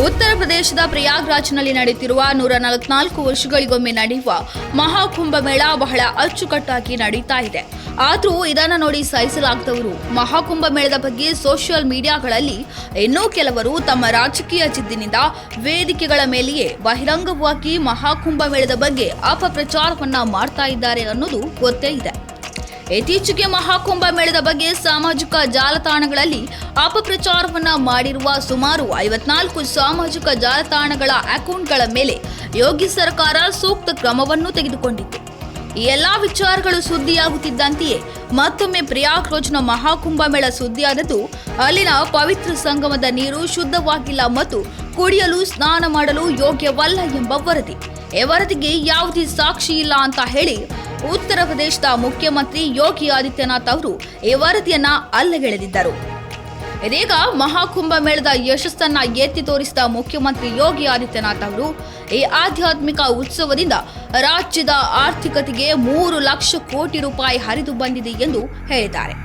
ಉತ್ತರ ಪ್ರದೇಶದ ಪ್ರಯಾಗ್ರಾಜ್ನಲ್ಲಿ ನಡೆಯುತ್ತಿರುವ 144 ವರ್ಷಗಳಿಗೊಮ್ಮೆ ನಡೆಯುವ ಮಹಾಕುಂಭಮೇಳ ಬಹಳ ಅಚ್ಚುಕಟ್ಟಾಗಿ ನಡೀತಾ ಇದೆ. ಆದರೂ ಇದನ್ನು ನೋಡಿ ಸಹಿಸಲಾಗದವರು ಮಹಾಕುಂಭಮೇಳದ ಬಗ್ಗೆ ಸೋಷಿಯಲ್ ಮೀಡಿಯಾಗಳಲ್ಲಿ ಇನ್ನೂ ಕೆಲವರು ತಮ್ಮ ರಾಜಕೀಯ ಜಿದ್ದಿನಿಂದ ವೇದಿಕೆಗಳ ಮೇಲೆಯೇ ಬಹಿರಂಗವಾಗಿ ಮಹಾಕುಂಭಮೇಳದ ಬಗ್ಗೆ ಅಪಪ್ರಚಾರವನ್ನ ಮಾಡ್ತಾ ಇದ್ದಾರೆ ಅನ್ನೋದು ಗೊತ್ತೇ ಇದೆ. ಇತ್ತೀಚೆಗೆ ಮಹಾಕುಂಭಮೇಳದ ಬಗ್ಗೆ ಸಾಮಾಜಿಕ ಜಾಲತಾಣಗಳಲ್ಲಿ ಅಪಪ್ರಚಾರವನ್ನ ಮಾಡಿರುವ ಸುಮಾರು 54 ಸಾಮಾಜಿಕ ಜಾಲತಾಣಗಳ ಅಕೌಂಟ್ಗಳ ಮೇಲೆ ಯೋಗಿ ಸರ್ಕಾರ ಸೂಕ್ತ ಕ್ರಮವನ್ನು ತೆಗೆದುಕೊಂಡಿತ್ತು. ಈ ಎಲ್ಲಾ ವಿಚಾರಗಳು ಸುದ್ದಿಯಾಗುತ್ತಿದ್ದಂತೆಯೇ ಮತ್ತೊಮ್ಮೆ ಪ್ರಯಾಗ್ರಾಜ್ನ ಮಹಾಕುಂಭಮೇಳ ಸುದ್ದಿಯಾದದ್ದು ಅಲ್ಲಿನ ಪವಿತ್ರ ಸಂಗಮದ ನೀರು ಶುದ್ಧವಾಗಿಲ್ಲ ಮತ್ತು ಕುಡಿಯಲು ಸ್ನಾನ ಮಾಡಲು ಯೋಗ್ಯವಲ್ಲ ಎಂಬ ವರದಿ. ಈ ವರದಿಗೆ ಯಾವುದೇ ಸಾಕ್ಷಿ ಇಲ್ಲ ಅಂತ ಹೇಳಿ ಉತ್ತರ ಪ್ರದೇಶದ ಮುಖ್ಯಮಂತ್ರಿ ಯೋಗಿ ಆದಿತ್ಯನಾಥ್ ಅವರು ಈ ವರದಿಯನ್ನ ಅಲ್ಲಗೆಳೆದಿದ್ದರು. ಇದೀಗ ಮಹಾಕುಂಭಮೇಳದ ಯಶಸ್ಸನ್ನ ಎತ್ತಿ ತೋರಿಸಿದ ಮುಖ್ಯಮಂತ್ರಿ ಯೋಗಿ ಆದಿತ್ಯನಾಥ್ ಅವರು ಈ ಆಧ್ಯಾತ್ಮಿಕ ಉತ್ಸವದಿಂದ ರಾಜ್ಯದ ಆರ್ಥಿಕತೆಗೆ 3 ಲಕ್ಷ ಕೋಟಿ ರೂಪಾಯಿ ಹರಿದು ಬಂದಿದೆ ಎಂದು ಹೇಳಿದ್ದಾರೆ.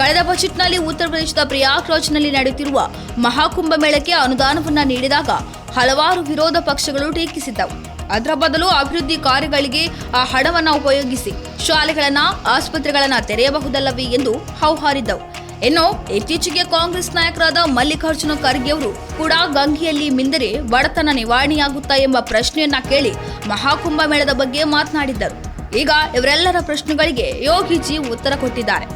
ಕಳೆದ ಬಜೆಟ್ನಲ್ಲಿ ಉತ್ತರ ಪ್ರದೇಶದ ಪ್ರಯಾಗ್ರಾಜ್ನಲ್ಲಿ ನಡೆಯುತ್ತಿರುವ ಮಹಾಕುಂಭಮೇಳಕ್ಕೆ ಅನುದಾನವನ್ನ ನೀಡಿದಾಗ ಹಲವಾರು ವಿರೋಧ ಪಕ್ಷಗಳು ಟೀಕಿಸಿದ್ದವು. ಅದರ ಬದಲು ಅಭಿವೃದ್ಧಿ ಕಾರ್ಯಗಳಿಗೆ ಆ ಹಣವನ್ನು ಉಪಯೋಗಿಸಿ ಶಾಲೆಗಳನ್ನ ಆಸ್ಪತ್ರೆಗಳನ್ನ ತೆರೆಯಬಹುದಲ್ಲವೇ ಎಂದು ಹೌಹಾರಿದ್ದವು. ಇನ್ನು ಇತ್ತೀಚೆಗೆ ಕಾಂಗ್ರೆಸ್ ನಾಯಕರಾದ ಮಲ್ಲಿಕಾರ್ಜುನ ಖರ್ಗೆ ಅವರು ಕೂಡ ಗಂಗೆಯಲ್ಲಿ ಮಿಂದರೆ ಬಡತನ ನಿವಾರಣೆಯಾಗುತ್ತಾ ಎಂಬ ಪ್ರಶ್ನೆಯನ್ನ ಕೇಳಿ ಮಹಾಕುಂಭಮೇಳದ ಬಗ್ಗೆ ಮಾತನಾಡಿದ್ದರು. ಈಗ ಇವರೆಲ್ಲರ ಪ್ರಶ್ನೆಗಳಿಗೆ ಯೋಗಿಜಿ ಉತ್ತರ ಕೊಟ್ಟಿದ್ದಾರೆ.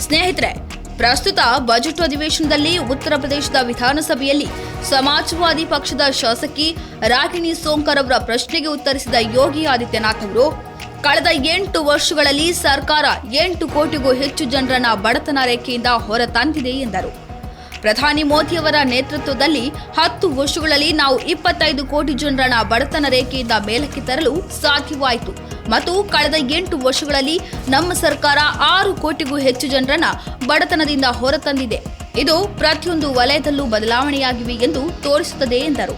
ಸ್ನೇಹಿತರೆ, ಪ್ರಸ್ತುತ ಬಜೆಟ್ ಅಧಿವೇಶನದಲ್ಲಿ ಉತ್ತರ ಪ್ರದೇಶದ ವಿಧಾನಸಭೆಯಲ್ಲಿ ಸಮಾಜವಾದಿ ಪಕ್ಷದ ಶಾಸಕಿ ರಾಗಿಣಿ ಸೋಂಕರ್ ಅವರ ಪ್ರಶ್ನೆಗೆ ಉತ್ತರಿಸಿದ ಯೋಗಿ ಆದಿತ್ಯನಾಥ್ ಅವರು ಕಳೆದ 8 ವರ್ಷಗಳಲ್ಲಿ ಸರ್ಕಾರ 8 ಕೋಟಿಗೂ ಹೆಚ್ಚು ಜನರನ್ನ ಬಡತನ ರೇಖೆಯಿಂದ ಹೊರತಂದಿದೆ ಎಂದರು. ಪ್ರಧಾನಿ ಮೋದಿಯವರ ನೇತೃತ್ವದಲ್ಲಿ 10 ವರ್ಷಗಳಲ್ಲಿ ನಾವು 25 ಕೋಟಿ ಜನರನ್ನ ಬಡತನ ರೇಖೆಯಿಂದ ಮೇಲಕ್ಕೆ ತರಲು ಸಾಧ್ಯವಾಯಿತು ಮತ್ತು ಕಳೆದ 8 ವರ್ಷಗಳಲ್ಲಿ ನಮ್ಮ ಸರ್ಕಾರ 6 ಕೋಟಿಗೂ ಹೆಚ್ಚು ಜನರನ್ನ ಬಡತನದಿಂದ ಹೊರತಂದಿದೆ. ಇದು ಪ್ರತಿಯೊಂದು ವಲಯದಲ್ಲೂ ಬದಲಾವಣೆಯಾಗಿವೆ ಎಂದು ತೋರಿಸುತ್ತದೆ ಎಂದರು.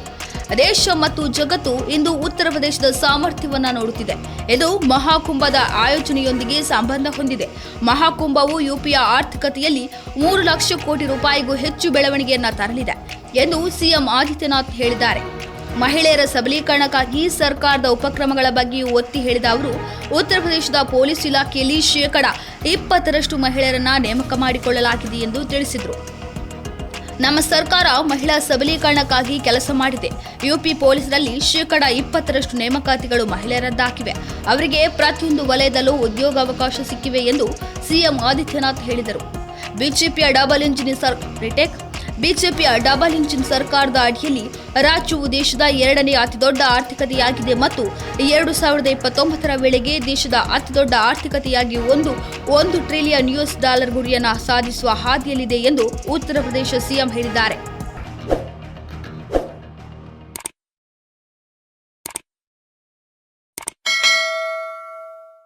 ದೇಶ ಮತ್ತು ಜಗತ್ತು ಇಂದು ಉತ್ತರ ಪ್ರದೇಶದ ಸಾಮರ್ಥ್ಯವನ್ನ ನೋಡುತ್ತಿದೆ. ಇದು ಮಹಾಕುಂಭದ ಆಯೋಜನೆಯೊಂದಿಗೆ ಸಂಬಂಧ ಹೊಂದಿದೆ. ಮಹಾಕುಂಭವು ಯುಪಿಯ ಆರ್ಥಿಕತೆಯಲ್ಲಿ 3 ಲಕ್ಷ ಕೋಟಿ ರೂಪಾಯಿಗೂ ಹೆಚ್ಚು ಬೆಳವಣಿಗೆಯನ್ನ ತರಲಿದೆ ಎಂದು ಸಿಎಂ ಆದಿತ್ಯನಾಥ್ ಹೇಳಿದ್ದಾರೆ. ಮಹಿಳೆಯರ ಸಬಲೀಕರಣಕ್ಕಾಗಿ ಸರ್ಕಾರದ ಉಪಕ್ರಮಗಳ ಬಗ್ಗೆಯೂ ಒತ್ತಿ ಹೇಳಿದ ಅವರು ಉತ್ತರ ಪ್ರದೇಶದ ಪೊಲೀಸ್ ಇಲಾಖೆಯಲ್ಲಿ 20% ಮಹಿಳೆಯರನ್ನ ನೇಮಕ ಮಾಡಿಕೊಳ್ಳಲಾಗಿದೆ ಎಂದು ತಿಳಿಸಿದರು. ನಮ್ಮ ಸರ್ಕಾರ ಮಹಿಳಾ ಸಬಲೀಕರಣಕ್ಕಾಗಿ ಕೆಲಸ ಮಾಡಿದೆ. ಯುಪಿ ಪೊಲೀಸರಲ್ಲಿ 20% ನೇಮಕಾತಿಗಳು ಮಹಿಳೆಯರದ್ದಾಗಿವೆ. ಅವರಿಗೆ ಪ್ರತಿಯೊಂದು ವಲಯದಲ್ಲೂ ಉದ್ಯೋಗಾವಕಾಶ ಸಿಕ್ಕಿವೆ ಎಂದು ಸಿಎಂ ಆದಿತ್ಯನಾಥ್ ಹೇಳಿದರು. ಬಿಜೆಪಿಯ ಡಬಲ್ ಇಂಜಿನ್ ಸರ್ಕಾರದ ಅಡಿಯಲ್ಲಿ ರಾಜ್ಯವು ದೇಶದ 2ನೇ ಅತಿದೊಡ್ಡ ಆರ್ಥಿಕತೆಯಾಗಿದೆ ಮತ್ತು 2029ರ ವೇಳೆಗೆ ದೇಶದ ಅತಿದೊಡ್ಡ ಆರ್ಥಿಕತೆಯಾಗಿ $1 ಟ್ರಿಲಿಯನ್ ಗುರಿಯನ್ನು ಸಾಧಿಸುವ ಹಾದಿಯಲ್ಲಿದೆ ಎಂದು ಉತ್ತರ ಪ್ರದೇಶ ಸಿಎಂ ಹೇಳಿದ್ದಾರೆ.